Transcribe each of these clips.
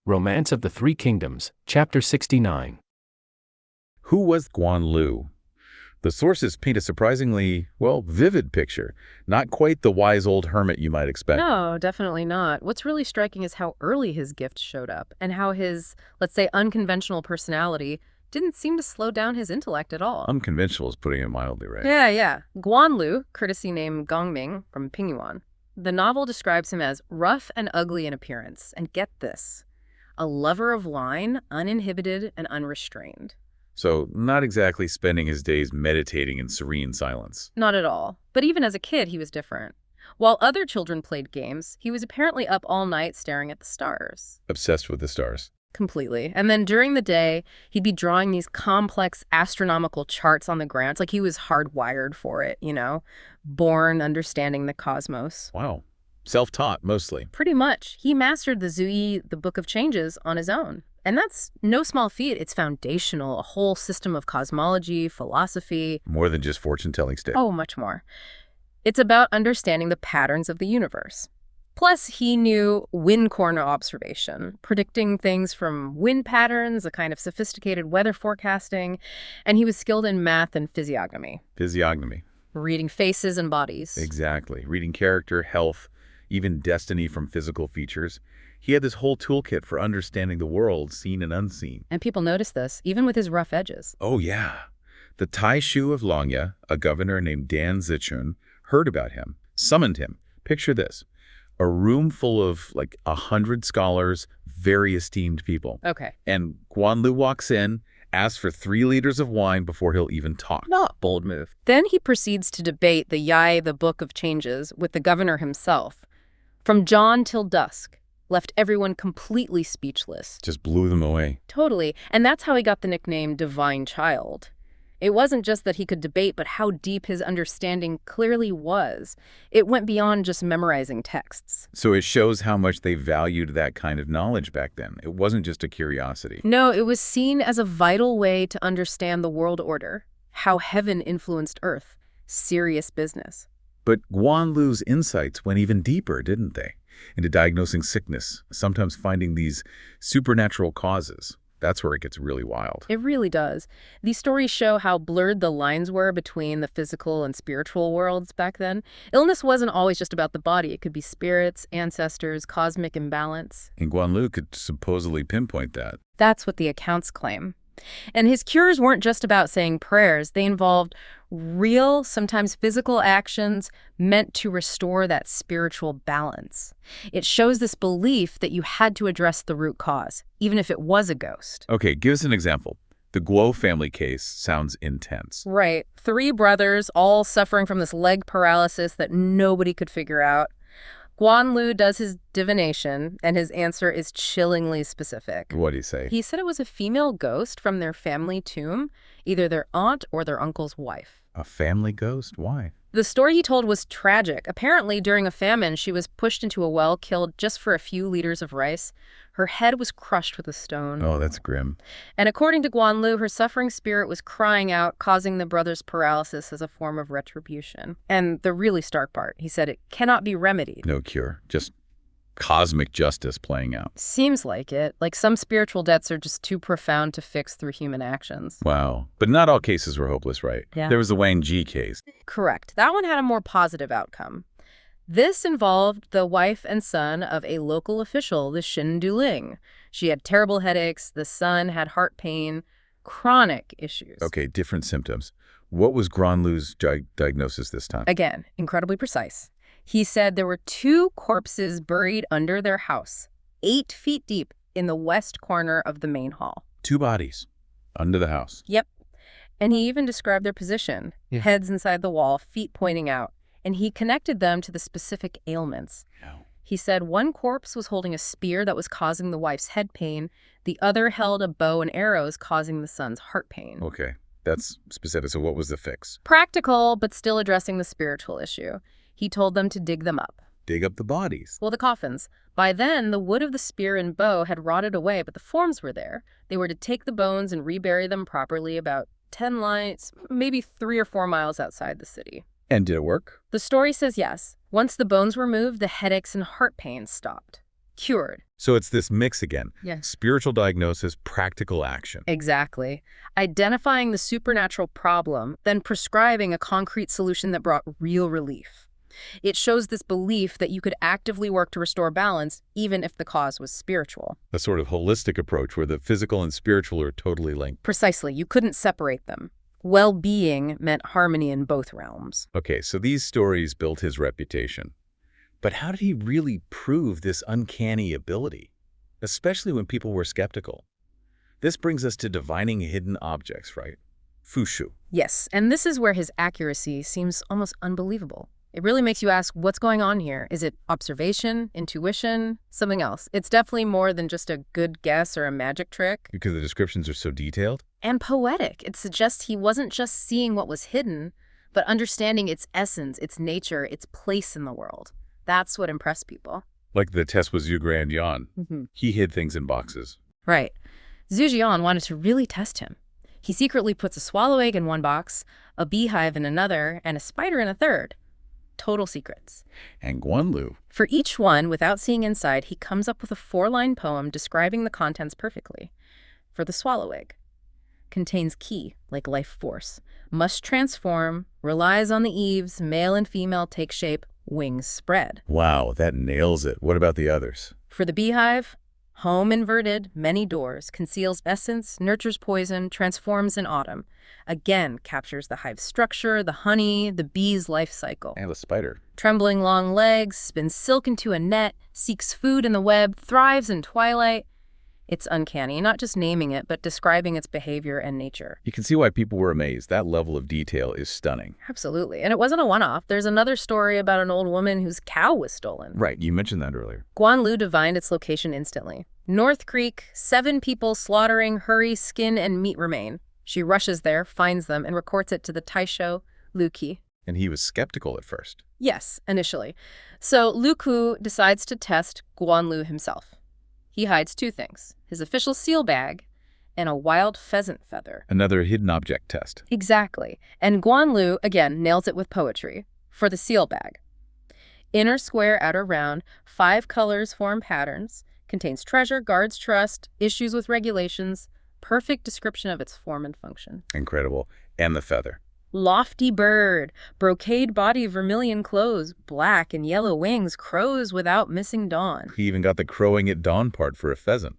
Romance of the Three Kingdoms, Chapter 69. Who was Guan Lu? The sources paint a surprisingly, vivid picture. Not quite the wise old hermit you might expect. No, definitely not. What's really striking is how early his gift showed up and how his, let's say, unconventional personality didn't seem to slow down his intellect at all. Unconventional is putting it mildly, right? Yeah. Guan Lu, courtesy name Gongming from Pingyuan. The novel describes him as rough and ugly in appearance. And get this, a lover of wine, uninhibited and unrestrained. So, not exactly spending his days meditating in serene silence. Not at all. But even as a kid, he was different. While other children played games, he was apparently up all night staring at the stars. Obsessed with the stars. Completely. And then during the day, he'd be drawing these complex astronomical charts on the ground. It's like he was hardwired for it, born understanding the cosmos. Wow. Self-taught, mostly. Pretty much. He mastered the Zui, the Book of Changes, on his own. And that's no small feat. It's foundational, a whole system of cosmology, philosophy. More than just fortune-telling stick. Oh, much more. It's about understanding the patterns of the universe. Plus, he knew wind corner observation, predicting things from wind patterns, a kind of sophisticated weather forecasting, and he was skilled in math and physiognomy. Physiognomy. Reading faces and bodies. Exactly. Reading character, health, even destiny from physical features. He had this whole toolkit for understanding the world, seen and unseen. And people noticed this, even with his rough edges. Oh, yeah. The Taishu of Longya, a governor named Dan Zichun, heard about him, summoned him. Picture this. A room full of 100 scholars, very esteemed people. Okay. And Guan Lu walks in, asks for 3 liters of wine before he'll even talk. Not bold move. Then he proceeds to debate the Yai, the Book of Changes, with the governor himself. From dawn till dusk. Left everyone completely speechless. Just blew them away. Totally. And that's how he got the nickname Divine Child. It wasn't just that he could debate, but how deep his understanding clearly was. It went beyond just memorizing texts. So it shows how much they valued that kind of knowledge back then. It wasn't just a curiosity. No, it was seen as a vital way to understand the world order, how heaven influenced Earth. Serious business. But Guan Lu's insights went even deeper, didn't they? Into diagnosing sickness, sometimes finding these supernatural causes. That's where it gets really wild. It really does. These stories show how blurred the lines were between the physical and spiritual worlds back then. Illness wasn't always just about the body. It could be spirits, ancestors, cosmic imbalance. And Guan Lu could supposedly pinpoint that. That's what the accounts claim. And his cures weren't just about saying prayers. They involved real, sometimes physical actions meant to restore that spiritual balance. It shows this belief that you had to address the root cause, even if it was a ghost. Okay, give us an example. The Guo family case sounds intense. Right. 3 brothers, all suffering from this leg paralysis that nobody could figure out. Guan Lu does his divination, and his answer is chillingly specific. What do you say? He said it was a female ghost from their family tomb, either their aunt or their uncle's wife. A family ghost? Why? The story he told was tragic. Apparently, during a famine, she was pushed into a well, killed just for a few liters of rice. Her head was crushed with a stone. Oh, that's grim. And according to Guan Lu, her suffering spirit was crying out, causing the brothers' paralysis as a form of retribution. And the really stark part, he said it cannot be remedied. No cure. Just cosmic justice playing out. Seems like it. Like some spiritual debts are just too profound to fix through human actions. Wow. But not all cases were hopeless, right? Yeah. There was the Wang Ji case. Correct. That one had a more positive outcome. This involved the wife and son of a local official, the Xin Duling. She had terrible headaches. The son had heart pain, chronic issues. Okay, different symptoms. What was Guan Lu's diagnosis this time? Again, incredibly precise. He said there were 2 corpses buried under their house, 8 feet deep in the west corner of the main hall. 2 bodies under the house. Yep. And he even described their position, heads inside the wall, feet pointing out. And he connected them to the specific ailments. No. He said one corpse was holding a spear that was causing the wife's head pain. The other held a bow and arrows causing the son's heart pain. Okay, that's specific. So what was the fix? Practical, but still addressing the spiritual issue. He told them to dig them up. Dig up the bodies. Well, the coffins. By then, the wood of the spear and bow had rotted away, but the forms were there. They were to take the bones and rebury them properly about 10 lines, maybe 3 or 4 miles outside the city. And did it work? The story says yes. Once the bones were moved, the headaches and heart pains stopped. cured. So it's this mix again. Yes. Spiritual diagnosis, practical action. Exactly. Identifying the supernatural problem, then prescribing a concrete solution that brought real relief. It shows this belief that you could actively work to restore balance, even if the cause was spiritual. A sort of holistic approach where the physical and spiritual are totally linked. Precisely. You couldn't separate them. Well-being meant harmony in both realms. Okay, so these stories built his reputation. But how did he really prove this uncanny ability? Especially when people were skeptical. This brings us to divining hidden objects, right? Fushu. Yes, and this is where his accuracy seems almost unbelievable. It really makes you ask, what's going on here? Is it observation, intuition, something else? It's definitely more than just a good guess or a magic trick. Because the descriptions are so detailed? And poetic. It suggests he wasn't just seeing what was hidden, but understanding its essence, its nature, its place in the world. That's what impressed people. Like the test with Zhu Guanyan. Mm-hmm. He hid things in boxes. Right. Zhu Jian wanted to really test him. He secretly puts a swallow egg in one box, a beehive in another, and a spider in a third. Total secrets. And Guanlu. For each one, without seeing inside, he comes up with a 4-line poem describing the contents perfectly. For the swallow egg. Contains ki, like life force. Must transform, relies on the eaves, male and female take shape, wings spread. Wow, that nails it. What about the others? For the beehive, home inverted, many doors, conceals essence, nurtures poison, transforms in autumn. Again, captures the hive structure, the honey, the bee's life cycle. And the spider. Trembling long legs, spins silk into a net, seeks food in the web, thrives in twilight. It's uncanny, not just naming it, but describing its behavior and nature. You can see why people were amazed. That level of detail is stunning. Absolutely. And it wasn't a one-off. There's another story about an old woman whose cow was stolen. Right, you mentioned that earlier. Guanlu divined its location instantly. North Creek, 7 people slaughtering, hurry, skin, and meat remain. She rushes there, finds them, and reports it to the Taisho, Luqi. And he was skeptical at first. Yes, initially. So Luqi decides to test Guanlu himself. He hides 2 things, his official seal bag and a wild pheasant feather. Another hidden object test. Exactly. And Guanlu, again, nails it with poetry. For the seal bag. Inner square, outer round, 5 colors form patterns, contains treasure, guards trust, issues with regulations, perfect description of its form and function. Incredible. And the feather. Lofty bird, brocade body, vermilion clothes, black and yellow wings, crows without missing dawn. He even got the crowing at dawn part for a pheasant.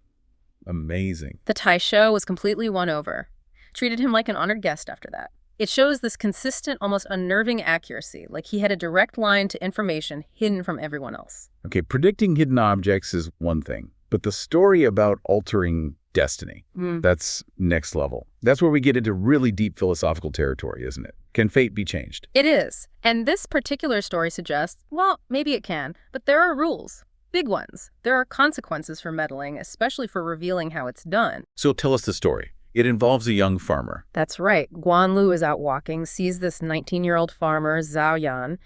Amazing. The Taisho was completely won over. Treated him like an honored guest after that. It shows this consistent, almost unnerving accuracy, like he had a direct line to information hidden from everyone else. Okay, predicting hidden objects is one thing, but the story about altering destiny, that's next level. That's where we get into really deep philosophical territory, isn't it? Can fate be changed? It is. And this particular story suggests, well, maybe it can, but there are rules. Big ones. There are consequences for meddling, especially for revealing how it's done. So tell us the story. It involves a young farmer. That's right. Guanlu is out walking, sees this 19-year-old farmer, Zhao Yan,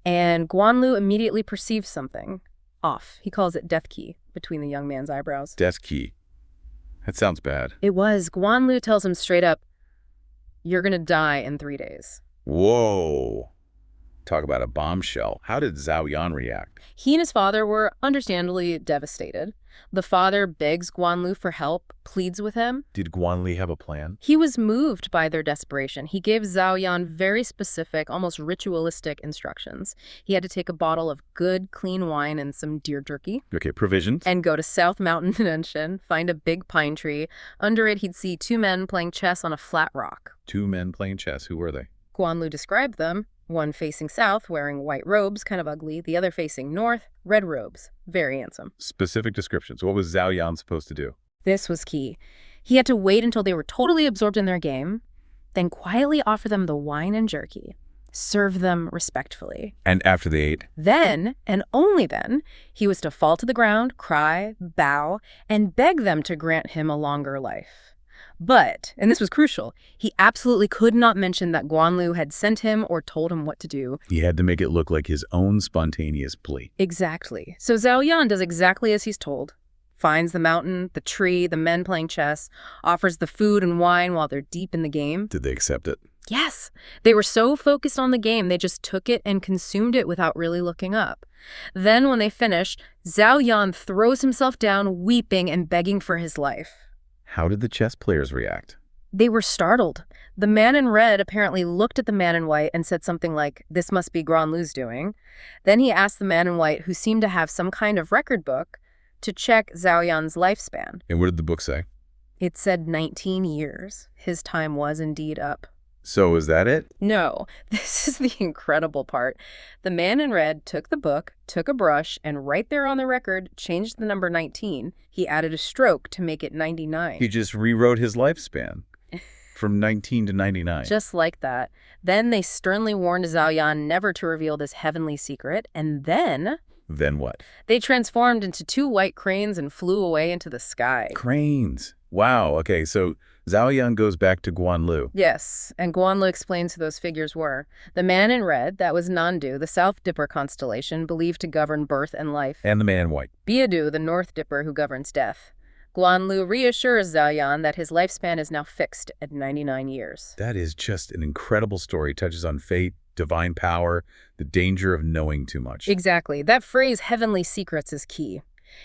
and Guanlu immediately perceives something off. He calls it death key between the young man's eyebrows. Death key. That sounds bad. It was. Guanlu tells him straight up, you're going to die in 3 days. Whoa. Talk about a bombshell. How did Zhao Yan react? He and his father were understandably devastated. The father begs Guanlu for help, pleads with him. Did Guanli have a plan? He was moved by their desperation. He gave Zhao Yan very specific, almost ritualistic instructions. He had to take a bottle of good, clean wine and some deer jerky. Okay, provisions. And go to South Mountain Dimension, find a big pine tree. Under it, he'd see 2 men playing chess on a flat rock. 2 men playing chess. Who were they? Guanlu described them. One facing south, wearing white robes, kind of ugly. The other facing north, red robes, very handsome. Specific descriptions. What was Zhao Yan supposed to do? This was key. He had to wait until they were totally absorbed in their game, then quietly offer them the wine and jerky. Serve them respectfully. And after they ate? Then, and only then, he was to fall to the ground, cry, bow, and beg them to grant him a longer life. But, and this was crucial, he absolutely could not mention that Guanlu had sent him or told him what to do. He had to make it look like his own spontaneous plea. Exactly. So Zhao Yan does exactly as he's told. Finds the mountain, the tree, the men playing chess, offers the food and wine while they're deep in the game. Did they accept it? Yes. They were so focused on the game, they just took it and consumed it without really looking up. Then, when they finish, Zhao Yan throws himself down, weeping and begging for his life. How did the chess players react? They were startled. The man in red apparently looked at the man in white and said something like, "This must be Guan Lu's doing." Then he asked the man in white, who seemed to have some kind of record book, to check Zhao Yan's lifespan. And what did the book say? It said 19 years. His time was indeed up. So is that it? No, this is the incredible part. The man in red took the book, took a brush, and right there on the record changed the number 19. He added a stroke to make it 99. He just rewrote his lifespan from 19 to 99. Just like that. Then they sternly warned Zhao Yan never to reveal this heavenly secret, and then Then what? they transformed into 2 white cranes and flew away into the sky. Cranes. Wow. Okay, so Zhao Yan goes back to Guan Lu. Yes, and Guan Lu explains who those figures were. The man in red, that was Nandu, the South Dipper constellation, believed to govern birth and life. And the man in white. Biadu, the North Dipper, who governs death. Guan Lu reassures Zhao Yan that his lifespan is now fixed at 99 years. That is just an incredible story. Touches on fate, divine power, the danger of knowing too much. Exactly. That phrase, heavenly secrets, is key.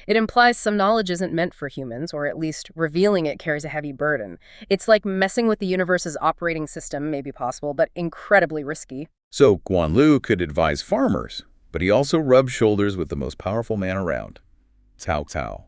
It implies some knowledge isn't meant for humans, or at least revealing it carries a heavy burden. It's like messing with the universe's operating system, may be possible, but incredibly risky. So Guan Lu could advise farmers, but he also rubbed shoulders with the most powerful man around, Cao Cao.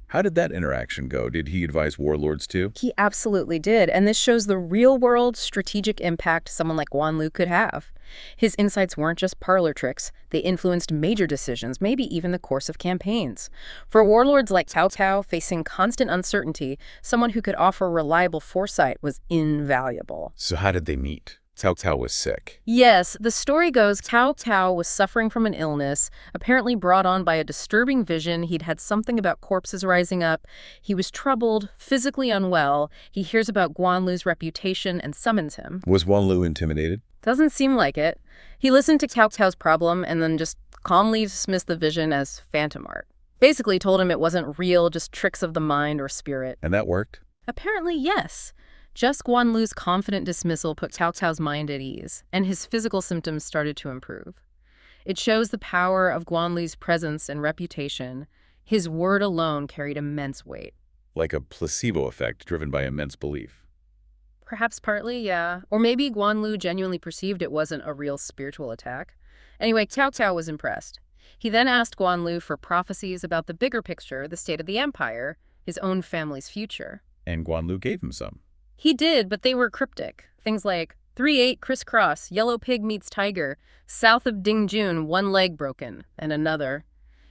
How did that interaction go? Did he advise warlords too? He absolutely did, and this shows the real-world strategic impact someone like Guan Lu could have. His insights weren't just parlor tricks. They influenced major decisions, maybe even the course of campaigns. For warlords like Cao Cao, facing constant uncertainty, someone who could offer reliable foresight was invaluable. So how did they meet? Cao Cao was sick. Yes, the story goes Cao Cao was suffering from an illness, apparently brought on by a disturbing vision. He'd had something about corpses rising up. He was troubled, physically unwell. He hears about Guan Lu's reputation and summons him. Was Guan Lu intimidated? Doesn't seem like it. He listened to Cao Cao's problem and then just calmly dismissed the vision as phantom art. Basically told him it wasn't real, just tricks of the mind or spirit. And that worked? Apparently, yes. Just Guan Lu's confident dismissal put Cao Cao's mind at ease, and his physical symptoms started to improve. It shows the power of Guan Lu's presence and reputation. His word alone carried immense weight. Like a placebo effect driven by immense belief. Perhaps partly, yeah. Or maybe Guan Lu genuinely perceived it wasn't a real spiritual attack. Anyway, Cao Cao was impressed. He then asked Guan Lu for prophecies about the bigger picture, the state of the empire, his own family's future. And Guan Lu gave him some. He did, but they were cryptic. Things like 3-8 crisscross, yellow pig meets tiger, south of Dingjun, 1 leg broken, and another.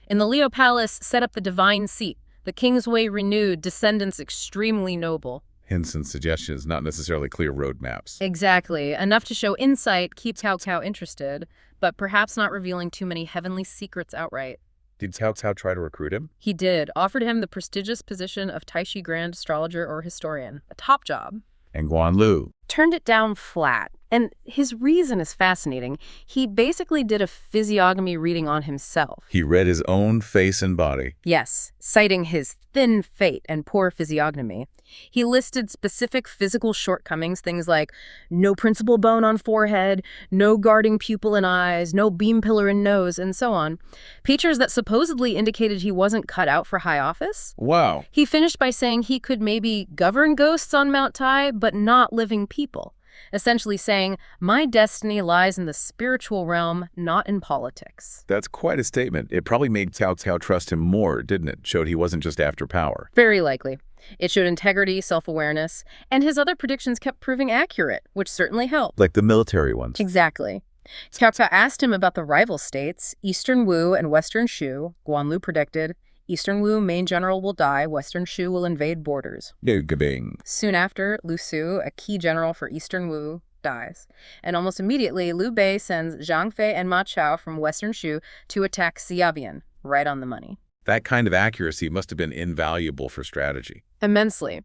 In the Liu Palace, set up the divine seat, the king's way renewed, descendants extremely noble. Hints and suggestions, not necessarily clear roadmaps. Exactly. Enough to show insight, keep Cao Cao interested, but perhaps not revealing too many heavenly secrets outright. Did Cao Cao try to recruit him? He did, offered him the prestigious position of Taishi Grand Astrologer or Historian, a top job. And Guan Lu? Turned it down flat. And his reason is fascinating. He basically did a physiognomy reading on himself. He read his own face and body. Yes, citing his thin fate and poor physiognomy. He listed specific physical shortcomings, things like no principal bone on forehead, no guarding pupil in eyes, no beam pillar in nose, and so on. Features that supposedly indicated he wasn't cut out for high office. Wow. He finished by saying he could maybe govern ghosts on Mount Tai, but not living people. Essentially saying, my destiny lies in the spiritual realm, not in politics. That's quite a statement. It probably made Cao Cao trust him more, didn't it? Showed he wasn't just after power. Very likely. It showed integrity, self-awareness, and his other predictions kept proving accurate, which certainly helped. Like the military ones. Exactly. Cao Cao asked him about the rival states, Eastern Wu and Western Shu. Guan Lu predicted, Eastern Wu main general will die, Western Shu will invade borders. Gabing. Soon after, Lu Su, a key general for Eastern Wu, dies. And almost immediately, Liu Bei sends Zhang Fei and Ma Chao from Western Shu to attack Xiabian, right on the money. That kind of accuracy must have been invaluable for strategy. Immensely.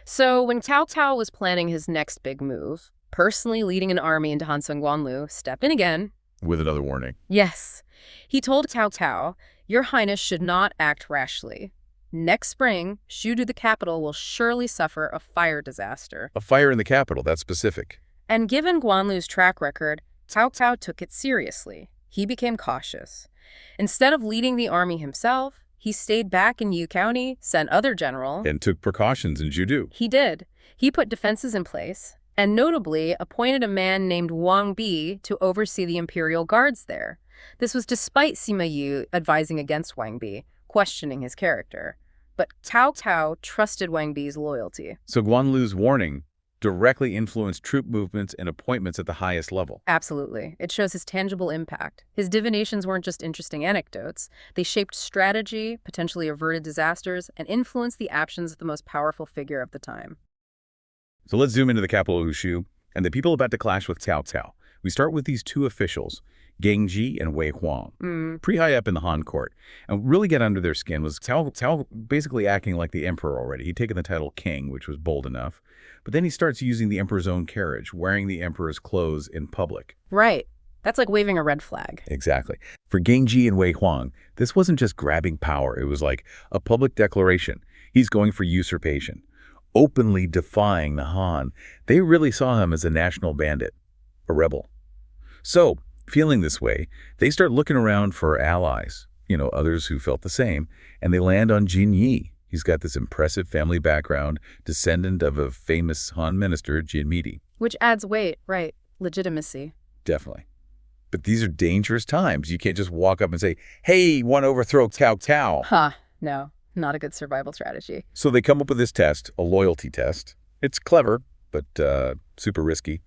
So when Cao Cao was planning his next big move, personally leading an army into Hansun Guanlu, step in again. With another warning. Yes. He told Cao Cao, Your Highness should not act rashly. Next spring, Shudu the capital will surely suffer a fire disaster. A fire in the capital, that's specific. And given Guanlu's track record, Cao Cao took it seriously. He became cautious. Instead of leading the army himself, he stayed back in Yu County, sent other general. And took precautions in Jidu. He did. He put defenses in place, and notably appointed a man named Wang Bi to oversee the imperial guards there. This was despite Sima Yi advising against Wang Bi, questioning his character. But Cao Cao trusted Wang Bi's loyalty. So Guan Lu's warning directly influenced troop movements and appointments at the highest level. Absolutely. It shows his tangible impact. His divinations weren't just interesting anecdotes. They shaped strategy, potentially averted disasters, and influenced the actions of the most powerful figure of the time. So let's zoom into the capital of Wushu and the people about to clash with Cao Cao. We start with these two officials, Gengji and Wei Huang, pretty high up in the Han court. And really get under their skin was Cao basically acting like the emperor already. He'd taken the title king, which was bold enough. But then he starts using the emperor's own carriage, wearing the emperor's clothes in public. Right. That's like waving a red flag. Exactly. For Gengji and Wei Huang, this wasn't just grabbing power. It was like a public declaration. He's going for usurpation, openly defying the Han. They really saw him as a national bandit, a rebel. So, feeling this way, they start looking around for allies, others who felt the same, and they land on Jin Yi. He's got this impressive family background, descendant of a famous Han minister, Jin Midi. Which adds weight, right? Legitimacy. Definitely. But these are dangerous times. You can't just walk up and say, hey, want to overthrow Cao Cao. No, not a good survival strategy. So they come up with this test, a loyalty test. It's clever, but super risky.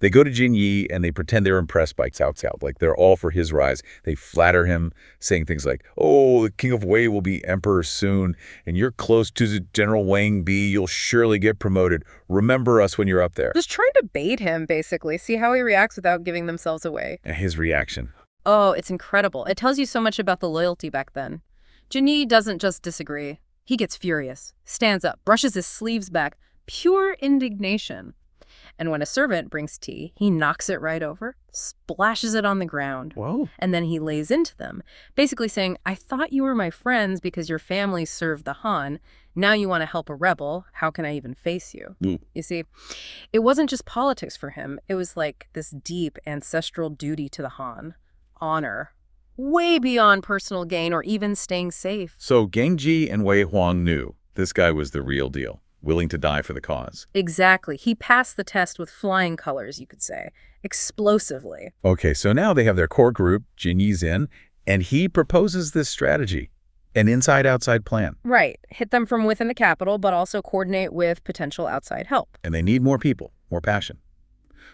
They go to Jin Yi and they pretend they're impressed by Cao Cao, like they're all for his rise. They flatter him, saying things like, oh, the king of Wei will be emperor soon, and you're close to General Wang Bi, you'll surely get promoted. Remember us when you're up there. Just trying to bait him, basically. See how he reacts without giving themselves away. And his reaction. Oh, it's incredible. It tells you so much about the loyalty back then. Jin Yi doesn't just disagree. He gets furious, stands up, brushes his sleeves back. Pure indignation. And when a servant brings tea, he knocks it right over, splashes it on the ground. Whoa. And then he lays into them, basically saying, I thought you were my friends because your family served the Han. Now you want to help a rebel. How can I even face you? You see, it wasn't just politics for him. It was like this deep ancestral duty to the Han. Honor. Way beyond personal gain or even staying safe. So Gengji and Wei Huang knew this guy was the real deal. Willing to die for the cause. Exactly. He passed the test with flying colors, you could say. Explosively. Okay, so now they have their core group, Jin Yi's in, and he proposes this strategy, an inside-outside plan. Right. Hit them from within the capital, but also coordinate with potential outside help. And they need more people, more passion.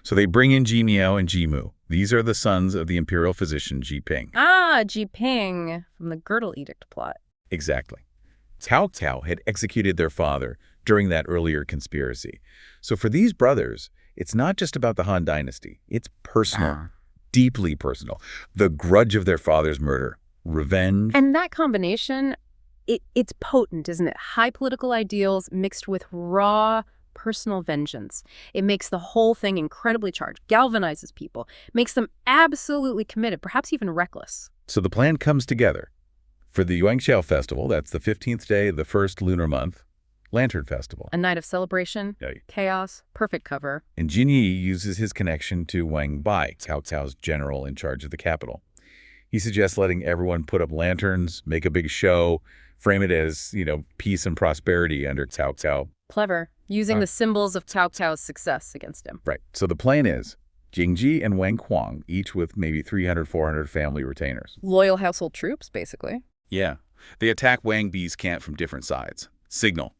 So they bring in Ji Miao and Ji Mu. These are the sons of the imperial physician Ji Ping. Ji Ping from the Girdle Edict plot. Exactly. Cao Cao had executed their father during that earlier conspiracy. So for these brothers, it's not just about the Han dynasty. It's personal, deeply personal. The grudge of their father's murder, revenge. And that combination, it's potent, isn't it? High political ideals mixed with raw personal vengeance. It makes the whole thing incredibly charged, galvanizes people, makes them absolutely committed, perhaps even reckless. So the plan comes together. For the Yuanxiao Festival, that's the 15th day of the first lunar month, Lantern Festival. A night of celebration, chaos, perfect cover. And Jin Yi uses his connection to Wang Bai, Cao Cao's general in charge of the capital. He suggests letting everyone put up lanterns, make a big show, frame it as, peace and prosperity under Cao Cao. Clever. Using the symbols of Cao Cao's success against him. Right. So the plan is Gengji and Wang Huang, each with maybe 300, 400 family retainers. Loyal household troops, basically. Yeah. They attack Wang Bi's camp from different sides. Signal.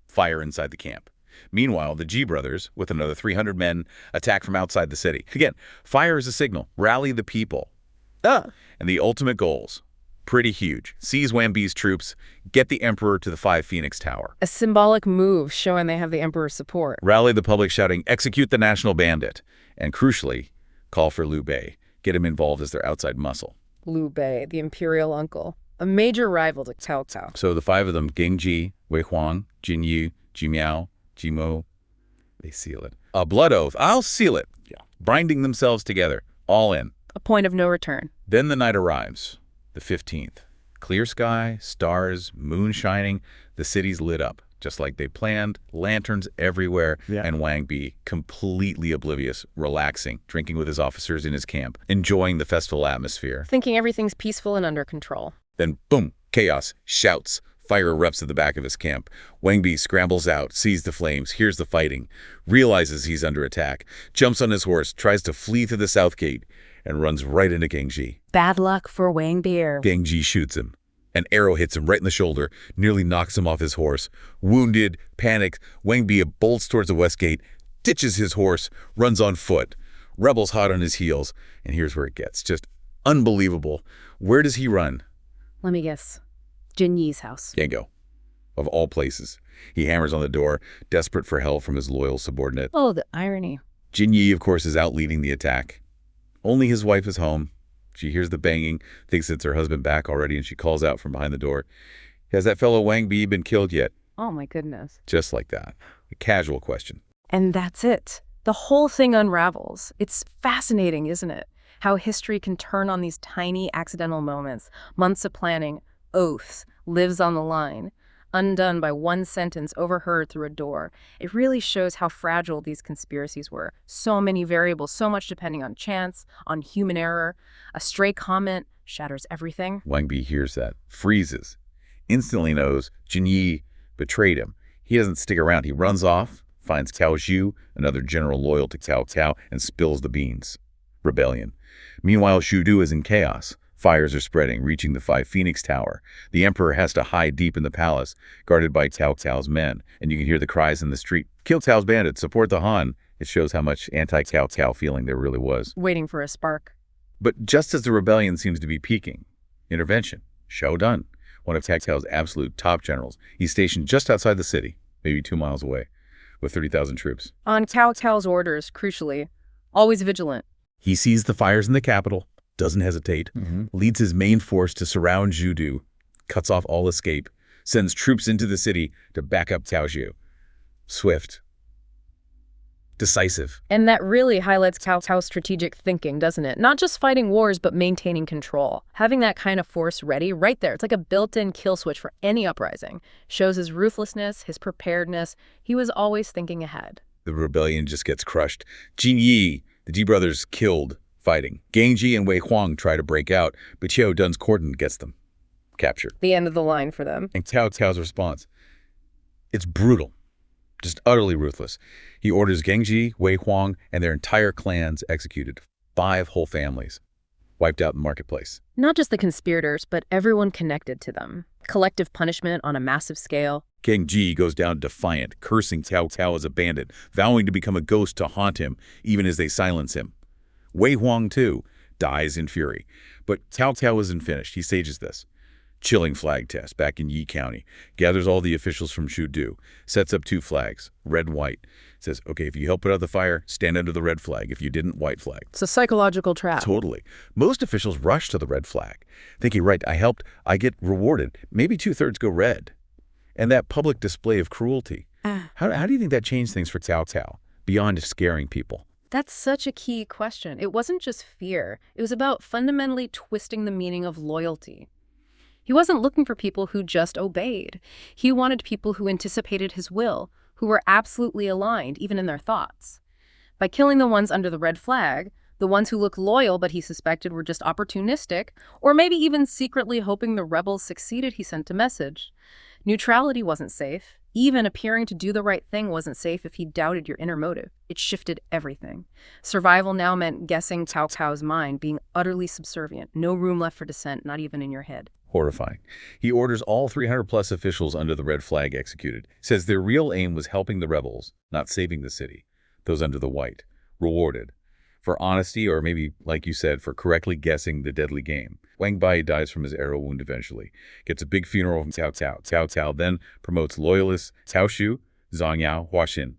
Fire inside the camp. Meanwhile, the Ji brothers, with another 300 men, attack from outside the city. Again, fire is a signal. Rally the people. And the ultimate goals. Pretty huge. Seize Wang Bi's troops. Get the emperor to the 5 Phoenix Tower. A symbolic move showing they have the emperor's support. Rally the public shouting, execute the national bandit. And crucially, call for Liu Bei. Get him involved as their outside muscle. Liu Bei, the imperial uncle. A major rival to Cao Cao. So the 5 of them, Gengji, Wei Huang, Jin Yi, Ji Miao, Ji Mu, they seal it. A blood oath. I'll seal it. Binding themselves together. All in. A point of no return. Then the night arrives, the 15th. Clear sky, stars, moon shining. The city's lit up. just like they planned, lanterns everywhere, Yeah. and Wang Bi completely oblivious, relaxing, drinking with his officers in his camp, enjoying the festival atmosphere. Thinking everything's peaceful and under control. Then boom, chaos, shouts, fire erupts at the back of his camp. Wang Bi scrambles out, sees the flames, hears the fighting, realizes he's under attack, jumps on his horse, tries to flee through the south gate, and runs right into Gengji. Bad luck for Wang Bi. Gengji shoots him. An arrow hits him right in the shoulder, nearly knocks him off his horse. Wounded, panicked, Wang Bi bolts towards the west gate, ditches his horse, runs on foot. Rebels hot on his heels, and here's where it gets just unbelievable. Where does he run? Let me guess. Jin Yi's house. Yango. Of all places. He hammers on the door, desperate for help from his loyal subordinate. Oh, the irony. Jin Yi, of course, is out leading the attack. Only his wife is home. She hears the banging, thinks it's her husband back already, and she calls out from behind the door. Has that fellow Wang Bi been killed yet? Oh my goodness. Just like that. A casual question. And that's it. The whole thing unravels. It's fascinating, isn't it? How history can turn on these tiny accidental moments, months of planning, oaths, lives on the line, undone by one sentence overheard through a door. It really shows how fragile these conspiracies were. So many variables, so much depending on chance, on human error. A stray comment shatters everything. Wang Bi hears that, freezes, instantly knows Jin Yi betrayed him. He doesn't stick around. He runs off, finds Cao Zhu, another general loyal to Cao Cao, and spills the beans. Rebellion. Meanwhile, Xu Du is in chaos. Fires are spreading, reaching the Five Phoenix Tower. The emperor has to hide deep in the palace, guarded by Cao Cao's men, and you can hear the cries in the street. Kill Cao's bandits, support the Han. It shows how much anti-Cao Cao feeling there really was. Waiting for a spark. But just as the rebellion seems to be peaking, intervention. Shou Dun, one of Cao Cao's absolute top generals. He's stationed just outside the city, maybe 2 miles away, with 30,000 troops. On Cao Cao's orders, crucially, always vigilant. He sees the fires in the capital, doesn't hesitate, leads his main force to surround Xu Du, cuts off all escape, sends troops into the city to back up Cao Zhu. Swift. Decisive. And that really highlights Cao Cao's strategic thinking, doesn't it? Not just fighting wars, but maintaining control. Having that kind of force ready right there. It's like a built-in kill switch for any uprising. Shows his ruthlessness, his preparedness. He was always thinking ahead. The rebellion just gets crushed. Jin Yi, the Ji brothers, killed fighting. Gengji and Wei Huang try to break out, but Xiao Dun's cordon gets them. Captured. The end of the line for them. And Cao Cao's response. It's brutal. Just utterly ruthless. He orders Gengji, Wei Huang, and their entire clans executed. 5 whole families. Wiped out in the marketplace. Not just the conspirators, but everyone connected to them. Collective punishment on a massive scale. Gengji goes down defiant, cursing Cao Cao as a bandit, vowing to become a ghost to haunt him, even as they silence him. Wei Huang, too, dies in fury. But Cao Cao isn't finished. He stages this. Chilling flag test back in Yi County. Gathers all the officials from Xu Du. Sets up 2 flags, red and white. Says, okay, if you help put out the fire, stand under the red flag. If you didn't, white flag. It's a psychological trap. Totally. Most officials rush to the red flag, thinking, right, I helped, I get rewarded. Maybe 2/3 go red. And that public display of cruelty. How do you think that changed things for Cao Cao, beyond scaring people? That's such a key question. It wasn't just fear. It was about fundamentally twisting the meaning of loyalty. He wasn't looking for people who just obeyed. He wanted people who anticipated his will, who were absolutely aligned, even in their thoughts. By killing the ones under the red flag, the ones who looked loyal but he suspected were just opportunistic, or maybe even secretly hoping the rebels succeeded, he sent a message. Neutrality wasn't safe. Even appearing to do the right thing wasn't safe if he doubted your inner motive. It shifted everything. Survival now meant guessing Cao Cao's mind, being utterly subservient. No room left for dissent, not even in your head. Horrifying. He orders all 300-plus officials under the red flag executed. Says their real aim was helping the rebels, not saving the city. Those under the white. Rewarded. For honesty, or maybe, like you said, for correctly guessing the deadly game. Wang Bi dies from his arrow wound eventually. Gets a big funeral from Cao Cao. Cao Cao then promotes loyalists Cao Shu, Zhang Yao, Hua Xin.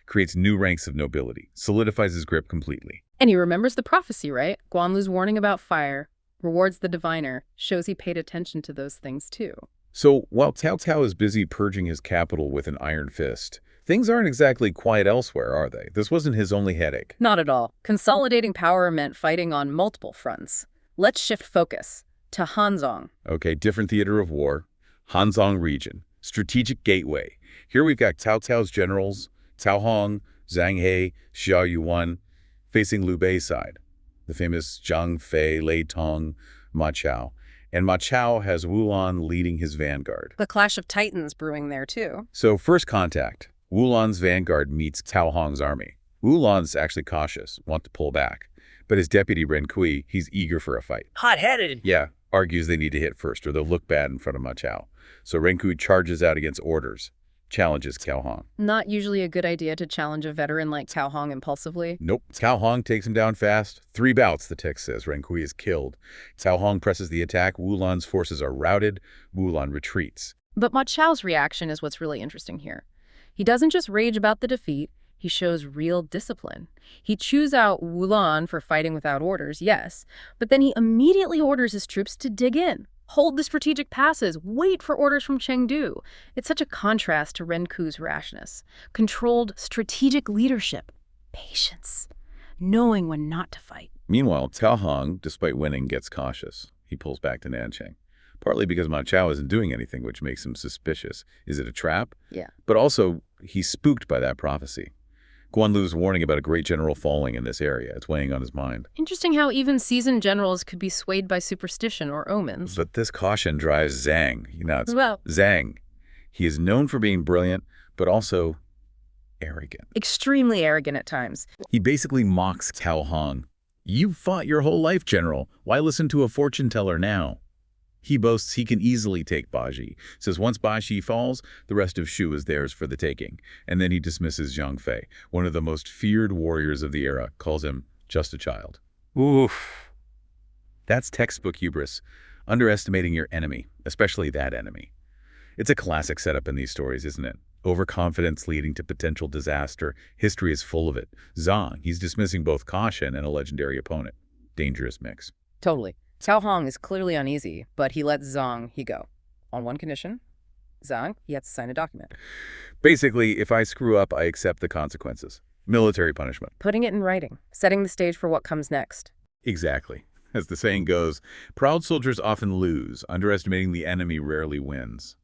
Creates new ranks of nobility. Solidifies his grip completely. And he remembers the prophecy, right? Guanlu's warning about fire. Rewards the diviner. Shows he paid attention to those things too. So while Cao Cao is busy purging his capital with an iron fist, things aren't exactly quiet elsewhere, are they? This wasn't his only headache. Not at all. Consolidating power meant fighting on multiple fronts. Let's shift focus to Hanzong. Okay, different theater of war. Hanzong region. Strategic gateway. Here we've got Cao Cao's generals, Cao Hong, Zhang He, Xiao Yuan, facing Liu Bei's side. The famous Zhang Fei, Lei Tong, Ma Chao. And Ma Chao has Wulan leading his vanguard. The clash of titans brewing there, too. So first contact, Wulan's vanguard meets Cao Hong's army. Wulan's actually cautious, wants to pull back. But his deputy Ren Kui, he's eager for a fight. Hot-headed. Yeah, argues they need to hit first or they'll look bad in front of Ma Chao. So Ren Kui charges out against orders, challenges Cao Hong. Not usually a good idea to challenge a veteran like Cao Hong impulsively. Nope. Cao Hong takes him down fast. 3 bouts, the text says. Ren Kui is killed. Cao Hong presses the attack. Wulan's forces are routed. Wulan retreats. But Ma Chao's reaction is what's really interesting here. He doesn't just rage about the defeat, he shows real discipline. He chews out Wulan for fighting without orders, yes, but then he immediately orders his troops to dig in, hold the strategic passes, wait for orders from Chengdu. It's such a contrast to Ren Kui's rashness. Controlled strategic leadership, patience, knowing when not to fight. Meanwhile, Cao Hong, despite winning, gets cautious. He pulls back to Nanchang. Partly because Ma Chao isn't doing anything, which makes him suspicious. Is it a trap? Yeah. But also, he's spooked by that prophecy. Guan Lu's warning about a great general falling in this area. It's weighing on his mind. Interesting how even seasoned generals could be swayed by superstition or omens. But this caution drives Zhang. It's Well, Zhang. He is known for being brilliant, but also arrogant. extremely arrogant at times. He basically mocks Cao Hong. You fought your whole life, General. Why listen to a fortune teller now? He boasts he can easily take Baji. Says once Baji falls, the rest of Shu is theirs for the taking. And then he dismisses Zhang Fei, one of the most feared warriors of the era, calls him just a child. Oof. That's textbook hubris, underestimating your enemy, especially that enemy. It's a classic setup in these stories, isn't it? Overconfidence leading to potential disaster. History is full of it. Zhang, he's dismissing both caution and a legendary opponent. Dangerous mix. Totally. Cao Hong is clearly uneasy, but he lets Zhang go. On one condition, Zhang, he has to sign a document. Basically, if I screw up, I accept the consequences. Military punishment. Putting it in writing, setting the stage for what comes next. Exactly. As the saying goes, proud soldiers often lose. Underestimating the enemy rarely wins.